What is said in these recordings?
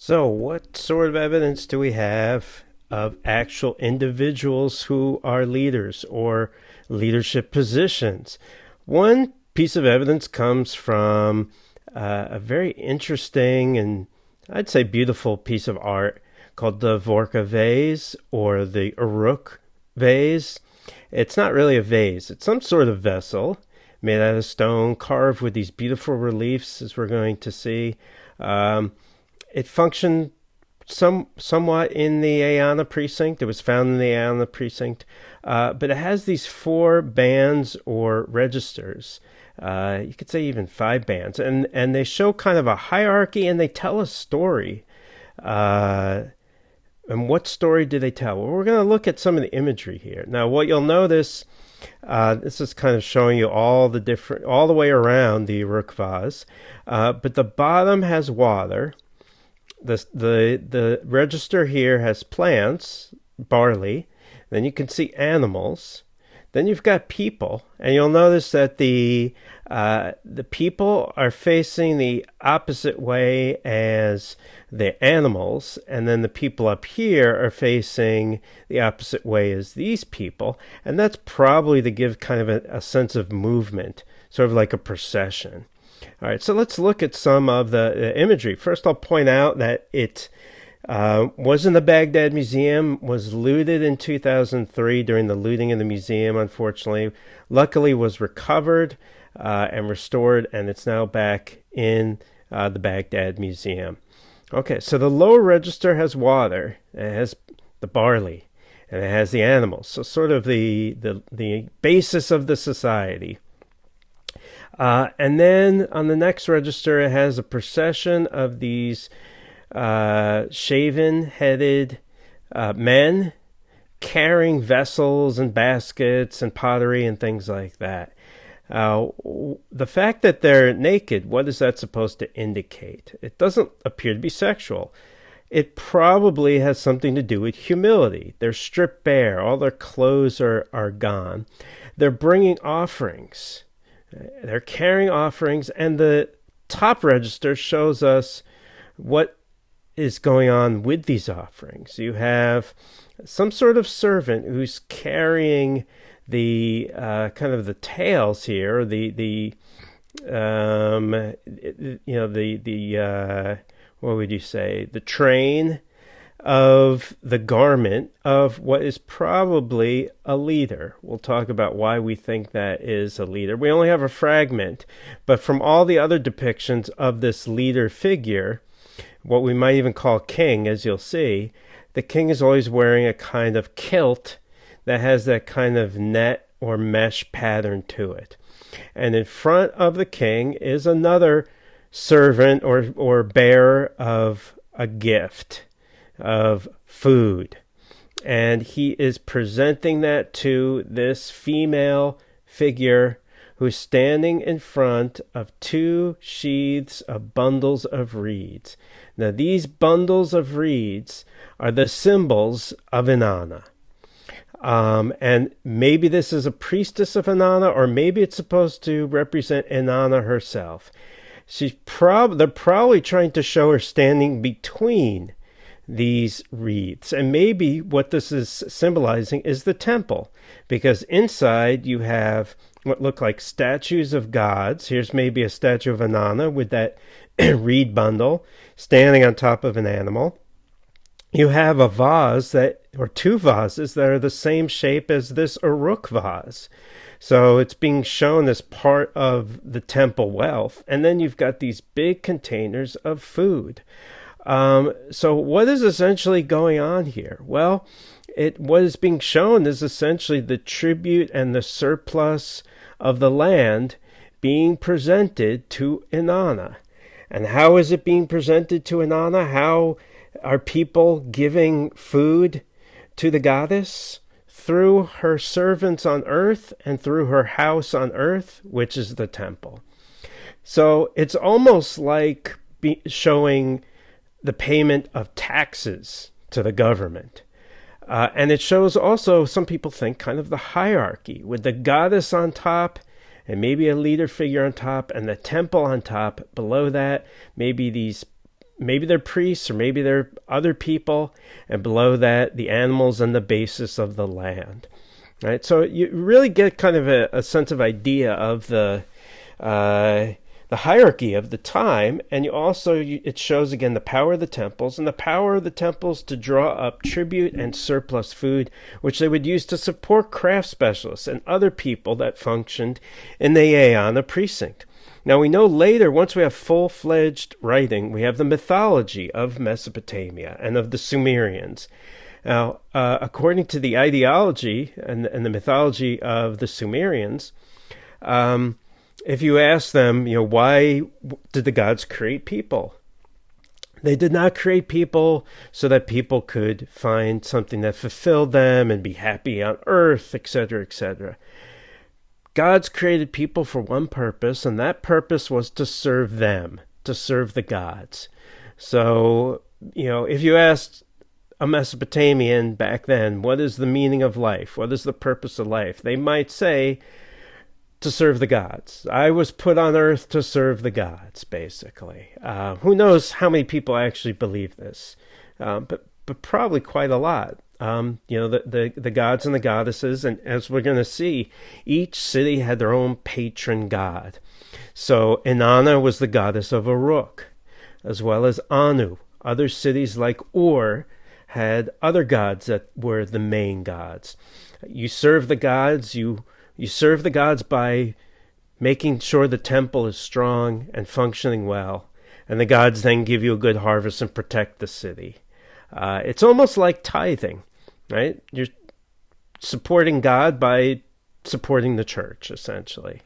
So, what sort of evidence do we have of actual individuals who are leaders or leadership positions? One piece of evidence comes from a very interesting and I'd say beautiful piece of art called the Vorka vase or the Uruk vase. It's not really a vase, it's some sort of vessel made out of stone, carved with these beautiful reliefs, as we're going to see. Um, it functioned somewhat in the Aeana precinct. It was found in the Aeana precinct, but it has these four bands or registers. You could say even five bands, and they show kind of a hierarchy, and they tell a story. And what story do they tell? Well, we're going to look at some of the imagery here. Now, what you'll notice, this is kind of showing you all the way around the Uruk vase, but the bottom has water. The register here has plants, barley. Then you can see animals. Then you've got people, and you'll notice that the people are facing the opposite way as the animals, and then the people up here are facing the opposite way as these people, and that's probably to give kind of a sense of movement, sort of like a procession. All right, so let's look at some of the imagery. First, I'll point out that it was in the Baghdad Museum, was looted in 2003 during the looting in the museum, unfortunately. Luckily, was recovered and restored, and it's now back in the Baghdad Museum. Okay, so the lower register has water, and it has the barley, and it has the animals, so sort of the basis of the society. And then on the next register, it has a procession of these shaven-headed men carrying vessels and baskets and pottery and things like that. The fact that they're naked, what is that supposed to indicate? It doesn't appear to be sexual. It probably has something to do with humility. They're stripped bare. All their clothes are gone. They're bringing offerings. They're carrying offerings, and the top register shows us what is going on with these offerings. You have some sort of servant who's carrying the kind of the tails here, what would you say, the train of the garment of what is probably a leader. We'll talk about why we think that is a leader. We only have a fragment, but from all the other depictions of this leader figure, what we might even call king, as you'll see, the king is always wearing a kind of kilt that has that kind of net or mesh pattern to it. And in front of the king is another servant or bearer of a gift of food, and he is presenting that to this female figure who's standing in front of two sheaths of bundles of reeds. Now, these bundles of reeds are the symbols of Inanna. And maybe this is a priestess of Inanna, or maybe it's supposed to represent Inanna herself. They're probably trying to show her standing between these wreaths, and maybe what this is symbolizing is the temple, because inside you have what look like statues of gods. Here's maybe a statue of Inanna with that reed bundle standing on top of an animal. You have a vase or two vases that are the same shape as this Uruk vase. So it's being shown as part of the temple wealth. And then you've got these big containers of food. So what is essentially going on here? Well, what is being shown is essentially the tribute and the surplus of the land being presented to Inanna. And how is it being presented to Inanna? How are people giving food to the goddess? Through her servants on earth and through her house on earth, which is the temple. So it's almost like showing the payment of taxes to the government. And it shows also, some people think, kind of the hierarchy, with the goddess on top and maybe a leader figure on top and the temple on top. Below that, maybe these maybe they're priests or maybe they're other people, and below that, the animals and the basis of the land. Right, so you really get kind of a sense of idea of the hierarchy of the time, and it shows again the power of the temples and the power of the temples to draw up tribute and surplus food, which they would use to support craft specialists and other people that functioned in the Aeana precinct. Now we know later, once we have full-fledged writing, we have the mythology of Mesopotamia and of the Sumerians. Now, according to the ideology and the mythology of the Sumerians, if you ask them, why did the gods create people? They did not create people so that people could find something that fulfilled them and be happy on earth, etc., etc. Gods created people for one purpose, and that purpose was to serve them, to serve the gods. So, if you asked a Mesopotamian back then, what is the meaning of life? What is the purpose of life? They might say, to serve the gods. I was put on earth to serve the gods, basically. Who knows how many people actually believe this? But probably quite a lot. The gods and the goddesses, and as we're going to see, each city had their own patron god. So Inanna was the goddess of Uruk, as well as Anu. Other cities like Ur had other gods that were the main gods. You serve the gods, you serve the gods by making sure the temple is strong and functioning well, and the gods then give you a good harvest and protect the city. It's almost like tithing, right? You're supporting God by supporting the church, essentially.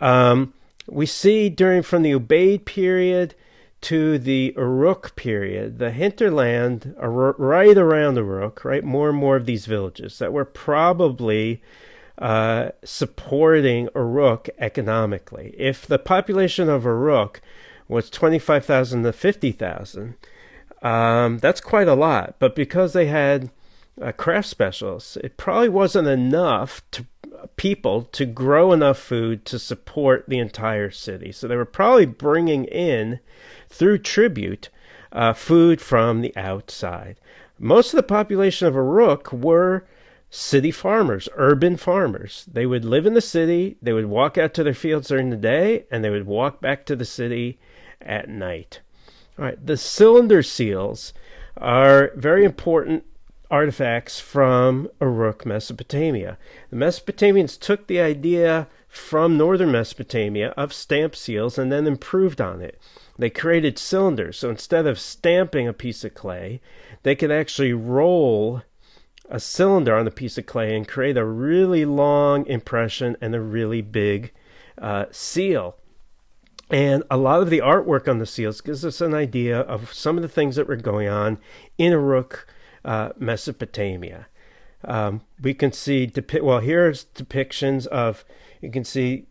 We see from the Ubaid period to the Uruk period, the hinterland right around Uruk, right, more and more of these villages that were probably supporting Uruk economically. If the population of Uruk was 25,000 to 50,000, that's quite a lot. But because they had craft specialists, it probably wasn't enough people to grow enough food to support the entire city. So they were probably bringing in, through tribute, food from the outside. Most of the population of Uruk were city farmers, urban farmers. They would live in the city, they would walk out to their fields during the day, and they would walk back to the city at night. All right, the cylinder seals are very important artifacts from Uruk, Mesopotamia. The Mesopotamians took the idea from northern Mesopotamia of stamp seals and then improved on it. They created cylinders, so instead of stamping a piece of clay, they could actually roll a cylinder on a piece of clay and create a really long impression and a really big seal. And a lot of the artwork on the seals gives us an idea of some of the things that were going on in Uruk, Mesopotamia. We can see, here's depictions of, you can see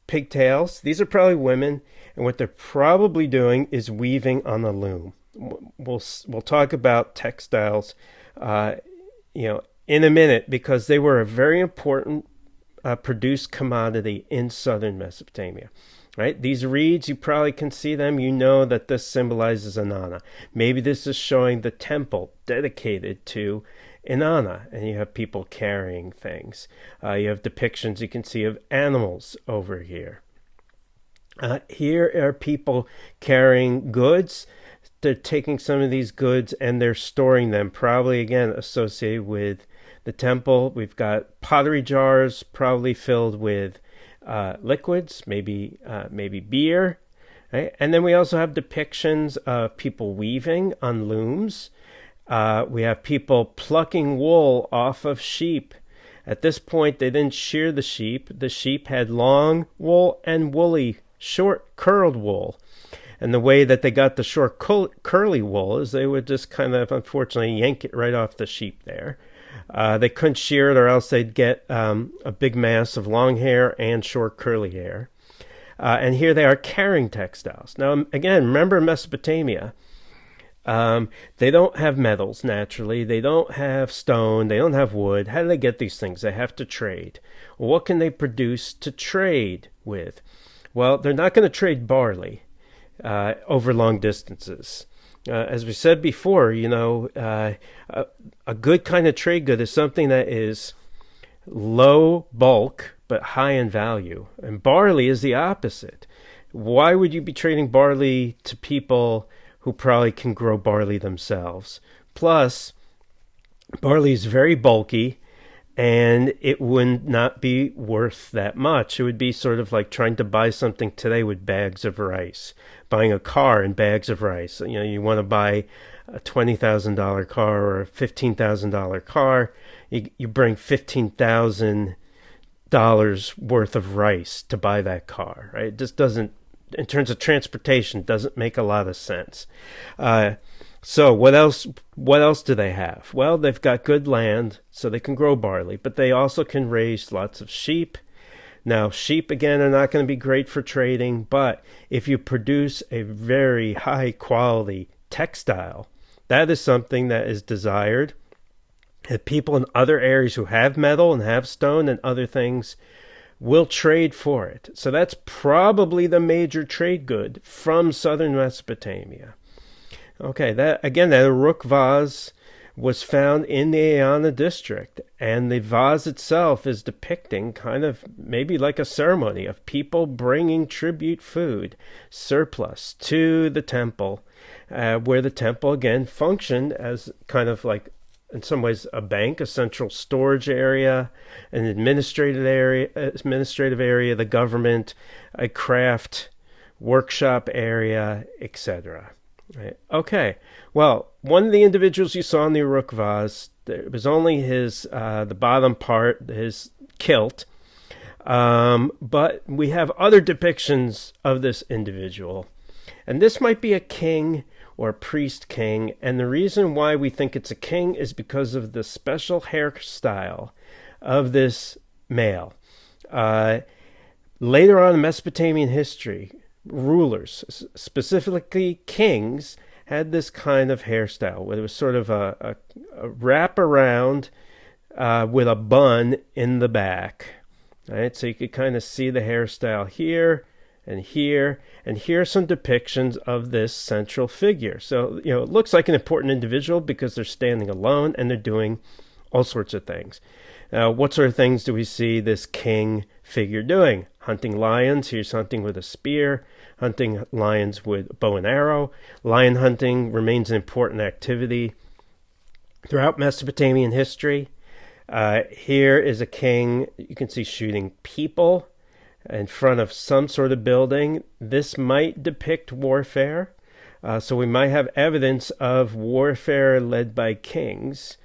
pigtails. These are probably women, and what they're probably doing is weaving on a loom. We'll talk about textiles in a minute, because they were a very important produced commodity in southern Mesopotamia. Right? These reeds, you probably can see them. You know that this symbolizes Inanna. Maybe this is showing the temple dedicated to Inanna, and you have people carrying things. You have depictions you can see of animals over here. Here are people carrying goods. They're taking some of these goods and they're storing them, probably again associated with the temple. We've got pottery jars, probably filled with liquids, maybe beer, right? And then we also have depictions of people weaving on looms. We have people plucking wool off of sheep. At this point, they didn't shear the sheep. The sheep had long wool and woolly, short, curled wool. And the way that they got the short, curly wool is they would just kind of, unfortunately, yank it right off the sheep there. They couldn't shear it, or else they'd get a big mass of long hair and short, curly hair. And here they are carrying textiles. Now, again, remember Mesopotamia. They don't have metals, naturally. They don't have stone. They don't have wood. How do they get these things? They have to trade. Well, what can they produce to trade with? Well, they're not going to trade barley. over long distances. As we said before, a good kind of trade good is something that is low bulk but high in value. And barley is the opposite. Why would you be trading barley to people who probably can grow barley themselves? Plus, barley is very bulky, and it would not be worth that much. It would be sort of like trying to buy something today with bags of rice, buying a car in bags of rice. You want to buy a $20,000 car or a $15,000 car. You bring $15,000 worth of rice to buy that car, right? It just doesn't, in terms of transportation, doesn't make a lot of sense. So what else do they have? Well, they've got good land, so they can grow barley, but they also can raise lots of sheep. Now, sheep, again, are not going to be great for trading, but if you produce a very high-quality textile, that is something that is desired. And people in other areas who have metal and have stone and other things will trade for it. So that's probably the major trade good from southern Mesopotamia. Okay, that Uruk vase was found in the Aeana district, and the vase itself is depicting kind of maybe like a ceremony of people bringing tribute food, surplus, to the temple, where the temple again functioned as kind of like, in some ways, a bank, a central storage area, an administrative area, the government, a craft workshop area, etc. Right. Okay. Well, one of the individuals you saw in the Uruk vase, it was only his the bottom part, his kilt, but we have other depictions of this individual, and this might be a king or a priest king, and the reason why we think it's a king is because of the special hairstyle of this male. Later on in Mesopotamian history, rulers, specifically kings, had this kind of hairstyle where it was sort of a wrap around with a bun in the back. Right? So you could kind of see the hairstyle here and here, and here are some depictions of this central figure. So, it looks like an important individual because they're standing alone and they're doing all sorts of things. What sort of things do we see this king figure doing? Hunting lions. Here's hunting with a spear. Hunting lions with bow and arrow. Lion hunting remains an important activity throughout Mesopotamian history. Here is a king, you can see, shooting people in front of some sort of building. This might depict warfare. So we might have evidence of warfare led by kings,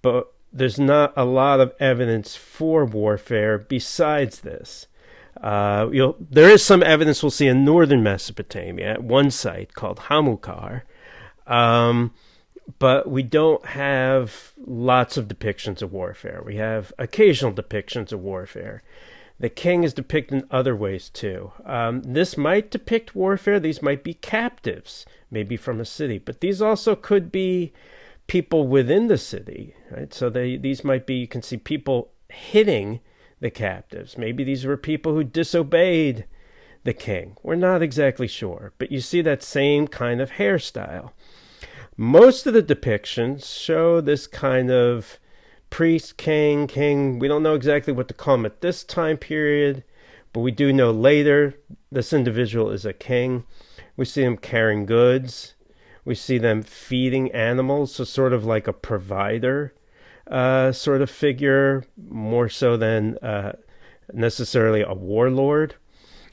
but there's not a lot of evidence for warfare besides this. There is some evidence we'll see in northern Mesopotamia at one site called Hamukar, but we don't have lots of depictions of warfare. We have occasional depictions of warfare. The king is depicted in other ways too. This might depict warfare. These might be captives, maybe from a city, but these also could be people within the city, right? So these might be, you can see people hitting the captives. Maybe these were people who disobeyed the king. We're not exactly sure, but you see that same kind of hairstyle. Most of the depictions show this kind of priest, king. We don't know exactly what to call him at this time period, but we do know later this individual is a king. We see him carrying goods. We see them feeding animals, so sort of like a provider sort of figure, more so than necessarily a warlord.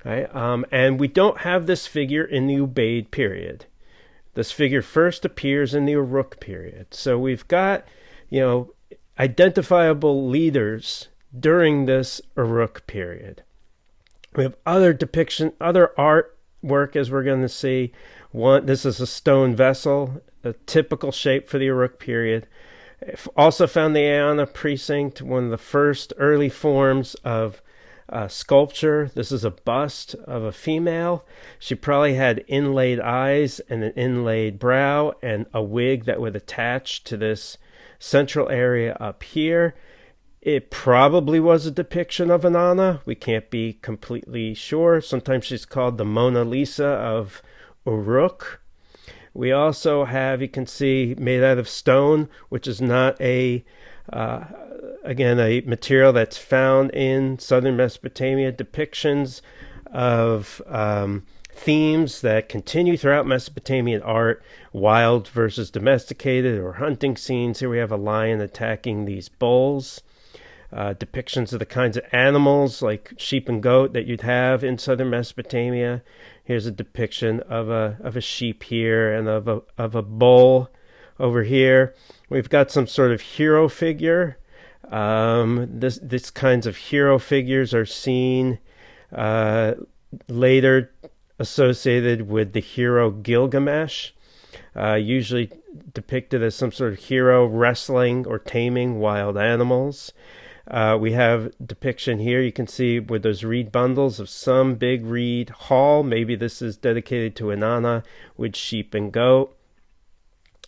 Right? And we don't have this figure in the Ubaid period. This figure first appears in the Uruk period. So we've got, identifiable leaders during this Uruk period. We have other artwork, as we're going to see. This is a stone vessel, a typical shape for the Uruk period. Also found the Aeana precinct, one of the first early forms of sculpture. This is a bust of a female. She probably had inlaid eyes and an inlaid brow and a wig that would attach to this central area up here. It probably was a depiction of Inanna. We can't be completely sure. Sometimes she's called the Mona Lisa of Uruk. We also have, you can see, made out of stone, which is not again, a material that's found in southern Mesopotamia, depictions of themes that continue throughout Mesopotamian art, wild versus domesticated, or hunting scenes. Here we have a lion attacking these bulls. Depictions of the kinds of animals like sheep and goat that you'd have in southern Mesopotamia. Here's a depiction of a sheep here and of a bull over here. We've got some sort of hero figure. This kinds of hero figures are seen later associated with the hero Gilgamesh, usually depicted as some sort of hero wrestling or taming wild animals. We have depiction here, you can see with those reed bundles of some big reed hall. Maybe this is dedicated to Inanna with sheep and goat.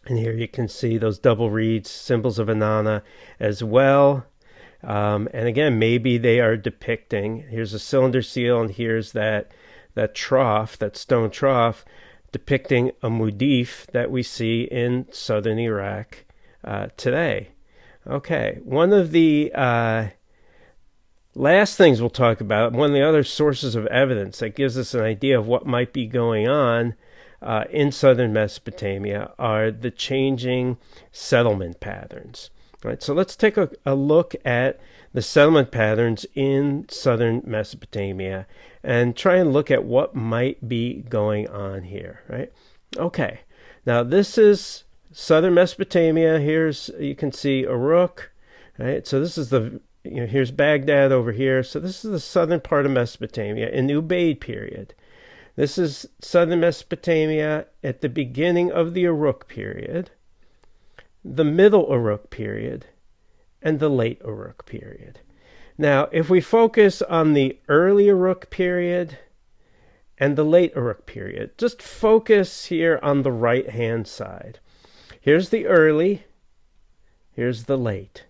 And here you can see those double reeds, symbols of Inanna as well. And again, maybe they are depicting, here's a cylinder seal, and here's that trough, that stone trough, depicting a mudif that we see in southern Iraq today. Okay, one of the last things we'll talk about, one of the other sources of evidence that gives us an idea of what might be going on in southern Mesopotamia are the changing settlement patterns. Right, so let's take a look at the settlement patterns in southern Mesopotamia and try and look at what might be going on here. Right? Okay, now this is southern Mesopotamia. Here's, you can see Uruk. Right, so this is here's Baghdad over here. So this is the southern part of Mesopotamia in the Ubaid period. This is southern Mesopotamia at the beginning of the Uruk period, the middle Uruk period, and the late Uruk period. Now, if we focus on the early Uruk period and the late Uruk period, just focus here on the right-hand side. Here's the early, here's the late.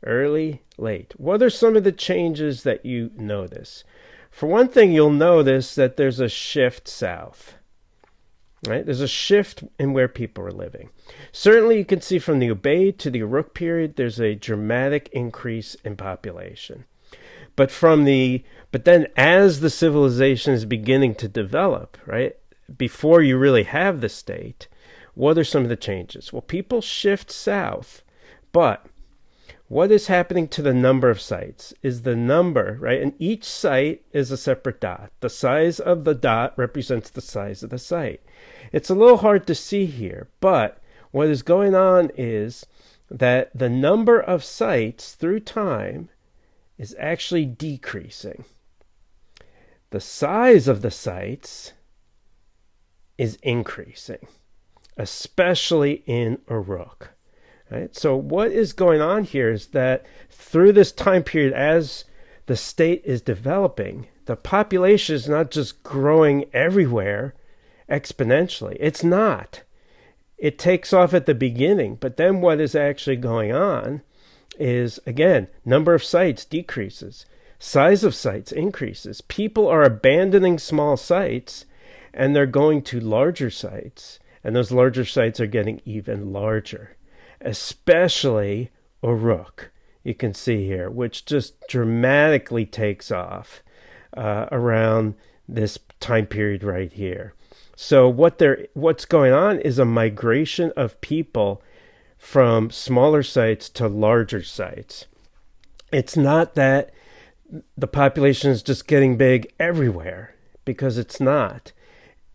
Early, late. What are some of the changes that you notice? For one thing, you'll notice that there's a shift south. Right? There's a shift in where people are living. Certainly, you can see from the Ubaid to the Uruk period, there's a dramatic increase in population. But then as the civilization is beginning to develop, right, before you really have the state, what are some of the changes? Well, people shift south, but what is happening to the number of sites is the number, right? And each site is a separate dot. The size of the dot represents the size of the site. It's a little hard to see here, but what is going on is that the number of sites through time is actually decreasing. The size of the sites is increasing, especially in Uruk. Right? So what is going on here is that through this time period, as the state is developing, the population is not just growing everywhere exponentially. It's not. It takes off at the beginning, but then what is actually going on is, again, number of sites decreases, size of sites increases. People are abandoning small sites and they're going to larger sites, and those larger sites are getting even larger. Especially Uruk, you can see here, which just dramatically takes off around this time period right here. So what's going on is a migration of people from smaller sites to larger sites. It's not that the population is just getting big everywhere, because it's not.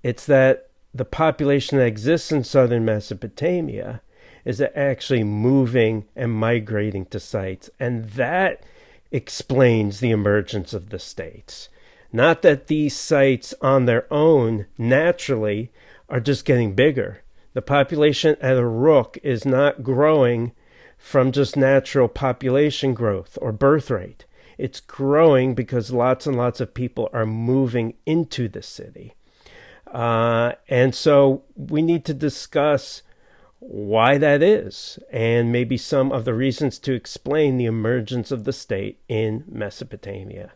It's that the population that exists in southern Mesopotamia is actually moving and migrating to sites. And that explains the emergence of the states. Not that these sites on their own naturally are just getting bigger. The population at Uruk is not growing from just natural population growth or birth rate. It's growing because lots and lots of people are moving into the city. And so we need to discuss why that is, and maybe some of the reasons to explain the emergence of the state in Mesopotamia.